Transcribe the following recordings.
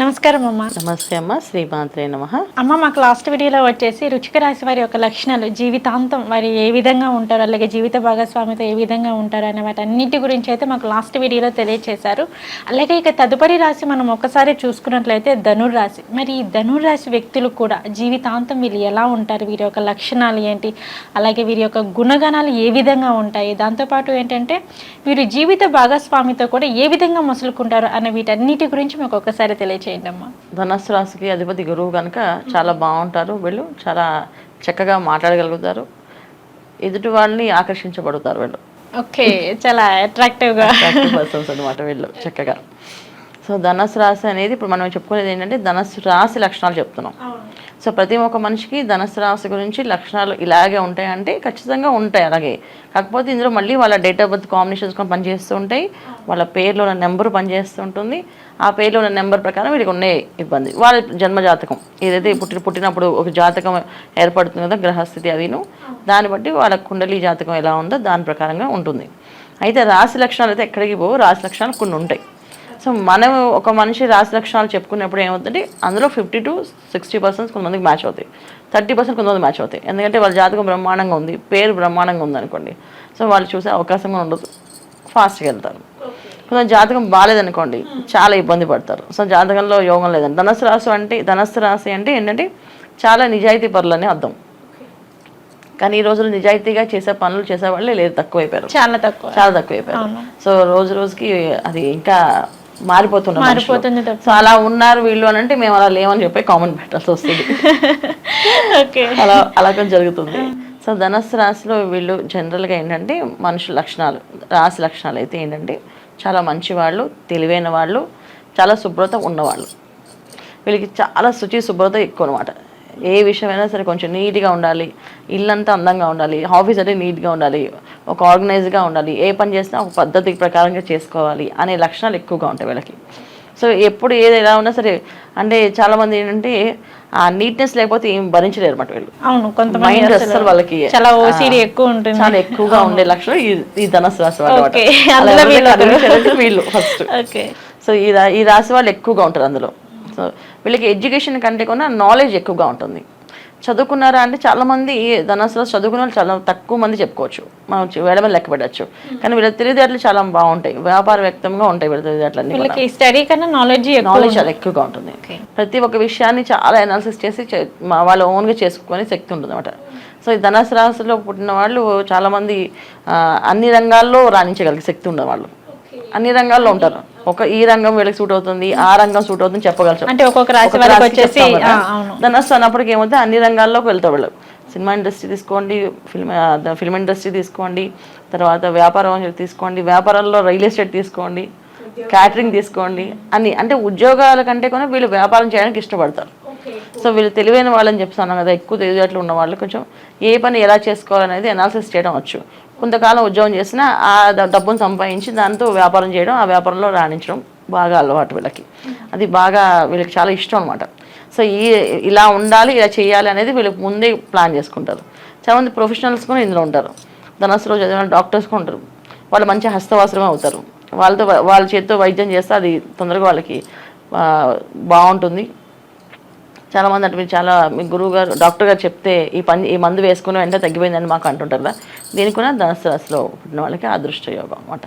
నమస్కారం అమ్మ. నమస్తే అమ్మ. శ్రీమాత్రే నమః. అమ్మ, మాకు లాస్ట్ వీడియోలో వచ్చేసి వృశ్చిక రాశి వారి యొక్క లక్షణాలు, జీవితాంతం వారి ఏ విధంగా ఉంటారు, అలాగే జీవిత భాగస్వామితో ఏ విధంగా ఉంటారు అనే వాటన్నిటి గురించి అయితే మాకు లాస్ట్ వీడియోలో తెలియజేశారు. అలాగే ఇక తదుపరి రాశి మనం ఒకసారి చూసుకున్నట్లయితే ధనుర్రాశి. మరి ఈ ధనుర్రాశి వ్యక్తులు కూడా జీవితాంతం వీళ్ళు ఎలా ఉంటారు, వీరి యొక్క లక్షణాలు ఏంటి, అలాగే వీరి యొక్క గుణగణాలు ఏ విధంగా ఉంటాయి, దాంతోపాటు ఏంటంటే వీరు జీవిత భాగస్వామితో కూడా ఏ విధంగా మసులుకుంటారు అనే వీటన్నిటి గురించి మాకు ఒకసారి తెలియజేయండి అమ్మా. ధనస్సు రాశికి అధిపతి గురువు కనుక చాలా బాగుంటారు. వీళ్ళు చాలా చక్కగా మాట్లాడగలుగుతారు, ఎదుటి వాళ్ళని ఆకర్షించబడతారు. వీళ్ళు ఓకే, చాలా అట్రాక్టివ్ పర్సన్స్ అనమాట వీళ్ళు చక్కగా. సో ధనస్సు రాశి అనేది ఇప్పుడు మనం చెప్పుకునేది ఏంటంటే ధనస్సు రాశి లక్షణాలు చెప్తున్నాం. సో ప్రతి ఒక్క మనిషికి ధనస్సు రాశి గురించి లక్షణాలు ఇలాగే ఉంటాయంటే ఖచ్చితంగా ఉంటాయి. అలాగే కాకపోతే ఇందులో మళ్ళీ వాళ్ళ డేట్ ఆఫ్ బర్త్ కాంబినేషన్స్ కూడా పనిచేస్తూ ఉంటాయి, వాళ్ళ పేర్లో ఉన్న నెంబర్ పనిచేస్తూ ఉంటుంది. ఆ పేర్లో ఉన్న నెంబర్ ప్రకారం వీళ్ళకి ఉన్నాయి ఇబ్బంది. వాళ్ళ జన్మజాతకం ఏదైతే పుట్టినప్పుడు ఒక జాతకం ఏర్పడుతుంది కదా, గ్రహస్థితి అదిను, దాన్ని బట్టి వాళ్ళ కుండలి జాతకం ఎలా ఉందో దాని ప్రకారంగా ఉంటుంది. అయితే రాశి లక్షణాలు అయితే ఎక్కడికి పోవు, రాశి లక్షణాలు కొన్ని ఉంటాయి. సో మనం ఒక మనిషి రాశి లక్షణాలు చెప్పుకున్నప్పుడు ఏమవుతుంది, అందులో 50 to 60% కొంతమందికి మ్యాచ్ అవుతాయి, 30% కొంతమంది మ్యాచ్ అవుతాయి. ఎందుకంటే వాళ్ళ జాతకం బ్రహ్మాండంగా ఉంది, పేరు బ్రహ్మాండంగా ఉంది అనుకోండి, సో వాళ్ళు చూసే అవకాశం ఉండదు, ఫాస్ట్గా వెళ్తారు. కొంచెం జాతకం బాగాలేదనుకోండి, చాలా ఇబ్బంది పడతారు. సో జాతకంలో యోగం లేదండి. ధనస్సు రాశి అంటే ఏంటంటే చాలా నిజాయితీ పరులని అర్థం. కానీ ఈ రోజులు నిజాయితీగా చేసే పనులు చేసేవాళ్ళే లేదు, తక్కువైపోయారు, చాలా తక్కువైపోయారు. సో రోజు రోజుకి అది ఇంకా మారిపోతుంది. సో అలా ఉన్నారు వీళ్ళు అని అంటే మేము అలా లేవని చెప్పి కామెంట్ పెట్టాల్సి వస్తుంది. అలా కొంచెం జరుగుతుంది. సో ధనస్సు రాశిలో వీళ్ళు జనరల్గా ఏంటంటే మనుషుల లక్షణాలు, రాశి లక్షణాలు అయితే ఏంటంటే చాలా మంచివాళ్ళు, తెలివైన వాళ్ళు, చాలా శుభ్రత ఉన్నవాళ్ళు. వీళ్ళకి చాలా శుభ్రత ఎక్కువ అనమాట. ఏ విషయమైనా సరే కొంచెం నీట్గా ఉండాలి, ఇల్లంతా అందంగా ఉండాలి, ఆఫీస్ అంటే నీట్గా ఉండాలి, ఒక ఆర్గనైజ్గా ఉండాలి, ఏ పని చేసినా ఒక పద్ధతి ప్రకారంగా చేసుకోవాలి అనే లక్షణాలు ఎక్కువగా ఉంటాయి వీళ్ళకి. సో ఎప్పుడు ఏది ఎలా ఉన్నా సరే, అంటే చాలామంది ఏంటంటే ఆ నీట్నెస్ లేకపోతే ఏం భరించలేరు అనమాట వీళ్ళు. మైండ్ అసలు వాళ్ళకి చాలా ఎక్కువగా ఉండే లక్షణం ఈ ధనస్సు రాశి వాళ్ళు వీళ్ళు ఫస్ట్. సో ఈ రాశి వాళ్ళు ఎక్కువగా ఉంటారు అందులో. సో వీళ్ళకి ఎడ్యుకేషన్ కంటే కూడా నాలెడ్జ్ ఎక్కువగా ఉంటుంది. చదువుకున్నారా అంటే చాలామంది ధనస్సులో చదువుకున్న వాళ్ళు చాలా తక్కువ మంది చెప్పుకోవచ్చు, మనం వేల మంది లెక్క పెట్టచ్చు. కానీ వీళ్ళ తెలివితేటలు చాలా బాగుంటాయి, వ్యాపార వ్యక్తంగా ఉంటాయి వీళ్ళ తెలివితేటలన్నీ. స్టడీ కన్నా నాలెడ్జ్ చాలా ఎక్కువగా ఉంటుంది. ప్రతి ఒక్క విషయాన్ని చాలా అనాలిసిస్ చేసి వాళ్ళ ఓన్గా చేసుకునే శక్తి ఉంటుంది అనమాట. సో ఈ ధనస్సు రాశిలో పుట్టిన వాళ్ళు చాలామంది అన్ని రంగాల్లో రాణించగలిగే శక్తి ఉన్న వాళ్ళు, అన్ని రంగాల్లో ఉంటారు. ఈ రంగం వీళ్ళకి సూట్ అవుతుంది, ఆ రంగం సూట్ అవుతుంది చెప్పగలరు. అంటే ఒక్కొక్క రాశి వాళ్ళకి వచ్చేసి ధనస్సు అన్నప్పటికీ ఏమవుతుంది, అన్ని రంగాల్లోకి వెళ్తారు వాళ్ళు. సినిమా ఇండస్ట్రీ తీసుకోండి, ఫిల్మ్ ఇండస్ట్రీ తీసుకోండి, తర్వాత వ్యాపారం తీసుకోండి, వ్యాపారంలో రియల్ ఎస్టేట్ తీసుకోండి, క్యాటరింగ్ తీసుకోండి, అన్ని అంటే ఉద్యోగాల కంటే కూడా వీళ్ళు వ్యాపారం చేయడానికి ఇష్టపడతారు. సో వీళ్ళు తెలివైన వాళ్ళని చెప్తాను కదా, ఎక్కువ తెలివితేటలు ఉన్న వాళ్ళు కొంచెం ఏ పని ఎలా చేసుకోవాలనేది అనాలిసిస్ చేయడం వచ్చు. కొంతకాలం ఉద్యోగం చేసినా ఆ డబ్బును సంపాదించి దాంతో వ్యాపారం చేయడం, ఆ వ్యాపారంలో రాణించడం బాగా అలవాటు వీళ్ళకి. అది బాగా వీళ్ళకి చాలా ఇష్టం అనమాట. సో ఇలా ఉండాలి, ఇలా చేయాలి అనేది వీళ్ళకి ముందే ప్లాన్ చేసుకుంటారు. చాలామంది ప్రొఫెషనల్స్ కూడా ఇందులో ఉంటారు. ధనస్సులో చదివిన డాక్టర్స్ కూడా ఉంటారు, వాళ్ళు మంచి హస్తవాసమే అవుతారు. వాళ్ళ చేతితో వైద్యం చేస్తే అది తొందరగా వాళ్ళకి బాగుంటుంది. చాలామంది అంటే మీరు మీ గురువు గారు డాక్టర్ గారు చెప్తే ఈ మందు వేసుకుని వెంటనే తగ్గిపోయిందని మాకు అంటుంటారు కదా, దీనికి కూడా ధనస్సు రాశిలో పుట్టిన వాళ్ళకి అదృష్ట యోగం అనమాట.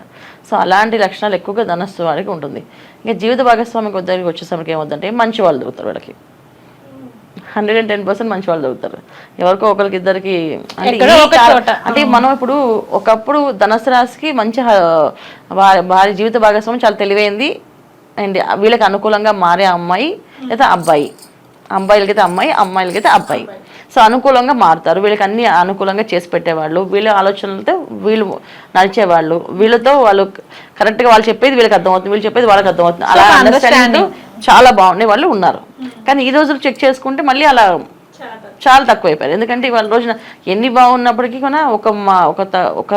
సో అలాంటి లక్షణాలు ఎక్కువగా ధనస్సు వారికి ఉంటుంది. ఇంకా జీవిత భాగస్వామికి దగ్గరికి వచ్చేసరికి ఏమవుతుందంటే మంచి వాళ్ళు దొరుకుతారు వీళ్ళకి, 110% మంచి వాళ్ళు దొరుకుతారు. ఎవరికో ఒకరికి ఇద్దరికి అంటే మనం ఇప్పుడు ఒకప్పుడు ధనస్సు రాశికి మంచి వారి జీవిత భాగస్వామి చాలా తెలివైంది అండ్ వీళ్ళకి అనుకూలంగా మారే అమ్మాయి లేదా అబ్బాయి, అబ్బాయిలకైతే అమ్మాయి, అమ్మాయిలకైతే అబ్బాయి. సో అనుకూలంగా మారుతారు, వీళ్ళకి అన్ని అనుకూలంగా చేసి పెట్టేవాళ్ళు, వీళ్ళ ఆలోచనలతో వీళ్ళు నడిచేవాళ్ళు, వీళ్ళతో వాళ్ళు కరెక్ట్గా వాళ్ళు చెప్పేది వీళ్ళకి అర్థమవుతుంది, వీళ్ళు చెప్పేది వాళ్ళకి అర్థమవుతుంది, అలా అండర్స్టాండింగ్ చాలా బాగుండే వాళ్ళు ఉన్నారు. కానీ ఈ రోజులు చెక్ చేసుకుంటే మళ్ళీ అలా చాలా తక్కువైపోయారు. ఎందుకంటే వాళ్ళ రోజున ఎన్ని బాగున్నప్పటికీ కూడా ఒక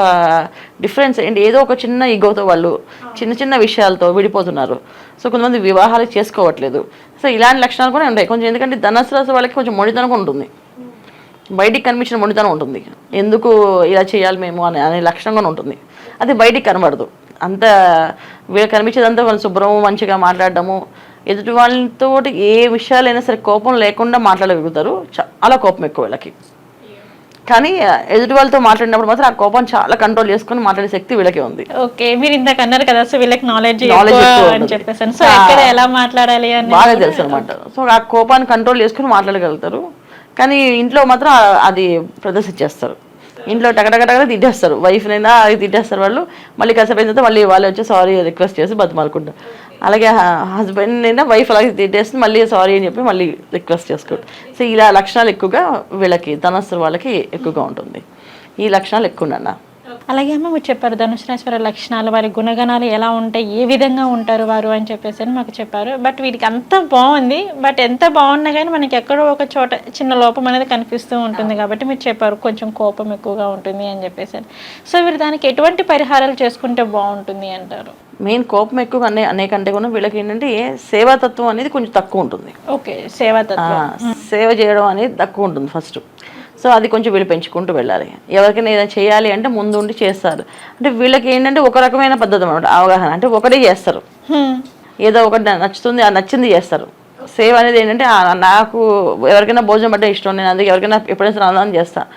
డిఫరెన్స్ ఏంటి, ఏదో ఒక చిన్న ఈగోతో వాళ్ళు చిన్న చిన్న విషయాలతో విడిపోతున్నారు. సో కొంతమంది వివాహాలు చేసుకోవట్లేదు. సో ఇలాంటి లక్షణాలు కూడా ఉంటాయి కొంచెం. ఎందుకంటే ధనస్సు రాశి వాళ్ళకి కొంచెం మొండితనం ఉంటుంది, బయటికి కనిపించిన మొండితనం ఉంటుంది, ఎందుకు ఇలా చేయాలి మేము అనే లక్షణం కూడా ఉంటుంది. అది బయటికి కనబడదు. అంత వీళ్ళకి కనిపించేదంతా వాళ్ళు శుభ్రము మంచిగా మాట్లాడడము ఎదుటి వాళ్ళతో ఏ విషయాలైనా సరే కోపం లేకుండా మాట్లాడగలుగుతారు. చాలా కోపం ఎక్కువ వీళ్ళకి. కానీ ఎదుటి వాళ్ళతో మాట్లాడినప్పుడు మాత్రం ఆ కోపం చాలా కంట్రోల్ చేసుకొని మాట్లాడే శక్తి వీళ్ళకి ఉంది. ఓకే, మీరు ఇందాక అన్నారు కదా, సో వీళ్ళకి నాలెడ్జ్ అని చెప్పేసి, సో ఆ, ఎక్కడ ఎలా మాట్లాడాలి అని బాగా తెలుసు అనమాట. సో ఆ కోపాన్ని కంట్రోల్ చేసుకుని మాట్లాడగలుగుతారు. కానీ ఇంట్లో మాత్రం అది ప్రదర్శించేస్తారు. ఇంట్లో టకటకటగా తిట్టేస్తారు, వైఫ్నైనా అది తిట్టేస్తారు వాళ్ళు. మళ్ళీ కాసేపు అయిన తర్వాత మళ్ళీ వాళ్ళు వచ్చి సారీ రిక్వెస్ట్ చేసి బతిమాలుకుంటారు. అలాగే హస్బెండ్ అయినా వైఫ్ అలాగే తిట్టేస్తుంది, మళ్ళీ సారీ అని చెప్పి మళ్ళీ రిక్వెస్ట్ చేసుకుంటారు. సో ఇలా లక్షణాలు ఎక్కువగా వీళ్ళకి ధనస్సు వాళ్ళకి ఎక్కువగా ఉంటుంది. ఈ లక్షణాలు ఎక్కువ నాన్న. అలాగే అమ్మ మీరు చెప్పారు ధనుసు రాశి వారి లక్షణాలు, వారి గుణగణాలు ఎలా ఉంటాయి, ఏ విధంగా ఉంటారు వారు అని చెప్పేసి అని మాకు చెప్పారు. బట్ వీటికి అంత బాగుంది, బట్ ఎంత బాగున్నా కానీ మనకి ఎక్కడో ఒక చోట చిన్న లోపం అనేది కనిపిస్తూ ఉంటుంది. కాబట్టి మీరు చెప్పారు కొంచెం కోపం ఎక్కువగా ఉంటుంది అని చెప్పేసి. సో వీరు దానికి ఎటువంటి పరిహారాలు చేసుకుంటే బాగుంటుంది అంటారు? మెయిన్ కోపం ఎక్కువ అనేకంటే కూడా వీళ్ళకి ఏంటంటే సేవాతత్వం అనేది కొంచెం తక్కువ ఉంటుంది. ఓకే, సేవాతత్వం, సేవ చేయడం అనేది తక్కువ ఉంటుంది ఫస్ట్. సో అది కొంచెం వీళ్ళు పెంచుకుంటూ వెళ్ళాలి. ఎవరికైనా ఏదైనా చేయాలి అంటే ముందు ఉండి చేస్తారు. అంటే వీళ్ళకి ఏంటంటే ఒక రకమైన పద్ధతి అనమాట అవగాహన. అంటే ఒకటే చేస్తారు, ఏదో ఒకటి నచ్చుతుంది ఆ నచ్చింది చేస్తారు. సేవ అనేది ఏంటంటే నాకు ఎవరికైనా భోజనం పట్టే ఇష్టం, నేను అందుకే ఎవరికైనా ఎప్పుడైనా అన్నదానం చేస్తాను.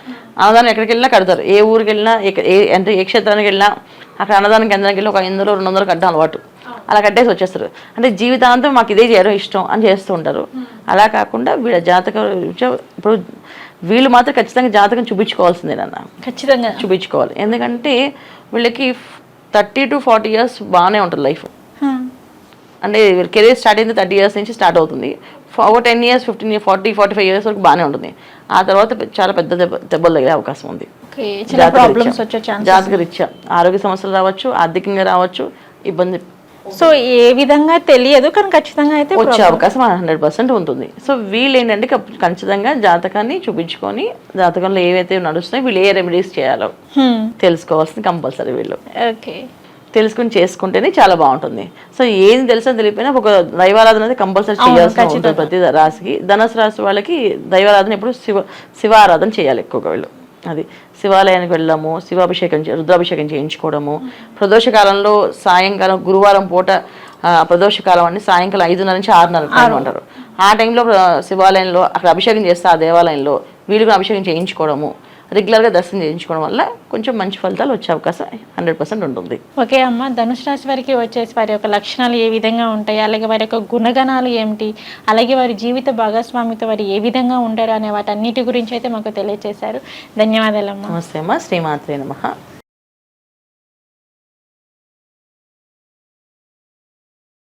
అన్నదానం ఎక్కడికి వెళ్ళినా కడతారు. ఏ ఊరికి వెళ్ళినా అంటే ఏ క్షేత్రానికి వెళ్ళినా అక్కడ అన్నదానం కేంద్రానికి వెళ్ళి ఒక 100-200 కట్టడం అలవాటు. అలా కట్టేసి వచ్చేస్తారు. అంటే జీవితాంతం మాకు ఇదే చేయడం ఇష్టం అని చేస్తూ ఉంటారు. అలా కాకుండా వీళ్ళ జాతకం ఇప్పుడు వీళ్ళు మాత్రం ఖచ్చితంగా జాతకం చూపించుకోవాల్సిందే నాన్న, ఖచ్చితంగా చూపించుకోవాలి. ఎందుకంటే వీళ్ళకి 30 to 40 years బాగానే ఉంటుంది లైఫ్. అంటే కెరీర్ స్టార్ట్ అయింది 30 years నుంచి స్టార్ట్ అవుతుంది. ఒక 10 years 15 years 40-45 years వరకు బాగానే ఉంటుంది. ఆ తర్వాత చాలా పెద్ద దెబ్బలు తగిలే అవకాశం ఉంది. జాతక రీత్యా ఆరోగ్య సమస్యలు రావచ్చు, ఆర్థికంగా రావచ్చు, ఇబ్బంది. సో ఏ విధంగా తెలియదు కానీ ఖచ్చితంగా అయితే వచ్చే అవకాశం 100% ఉంటుంది. సో వీళ్ళు ఏంటంటే ఖచ్చితంగా జాతకాన్ని చూపించుకొని జాతకంలో ఏవైతే నడుస్తున్నాయో వీళ్ళు ఏ రెమెడీస్ చేయాలో తెలుసుకోవాల్సింది కంపల్సరీ. వీళ్ళు ఓకే తెలుసుకుని చేసుకుంటేనే చాలా బాగుంటుంది. సో ఏం తెలుసో తెలియపోయినా ఒక దైవారాధన అనేది కంపల్సరీ చేయాల్సి ఉంటుంది ప్రతి రాశికి. ధనుసు రాశి వాళ్ళకి దైవారాధన ఎప్పుడు శివారాధన చేయాలి ఎక్కువగా. వీళ్ళు అది శివాలయానికి వెళ్ళడము, శివాభిషేకం రుద్రాభిషేకం చేయించుకోవడము, ప్రదోషకాలంలో సాయంకాలం గురువారం పూట ప్రదోషకాలం అని సాయంకాలం 5:30 నుంచి 6:30 అంటారు. ఆ టైంలో శివాలయంలో అక్కడ అభిషేకం చేస్తే ఆ దేవాలయంలో వీళ్ళకి అభిషేకం చేయించుకోవడము, రెగ్యులర్గా దర్శనం చేయించుకోవడం వల్ల కొంచెం మంచి ఫలితాలు వచ్చే అవకాశం 100% ఉంటుంది. ఓకే అమ్మ, ధనుసు రాశి వారికి వచ్చేసి వారి యొక్క లక్షణాలు ఏ విధంగా ఉంటాయి, అలాగే వారి యొక్క గుణగణాలు ఏమిటి, అలాగే వారి జీవిత భాగస్వామితో వారు ఏ విధంగా ఉంటారు అనే వాటన్నిటి గురించి అయితే మాకు తెలియజేశారు. ధన్యవాదాలు అమ్మ. నమస్తే అమ్మ. శ్రీమాత్రే నమః.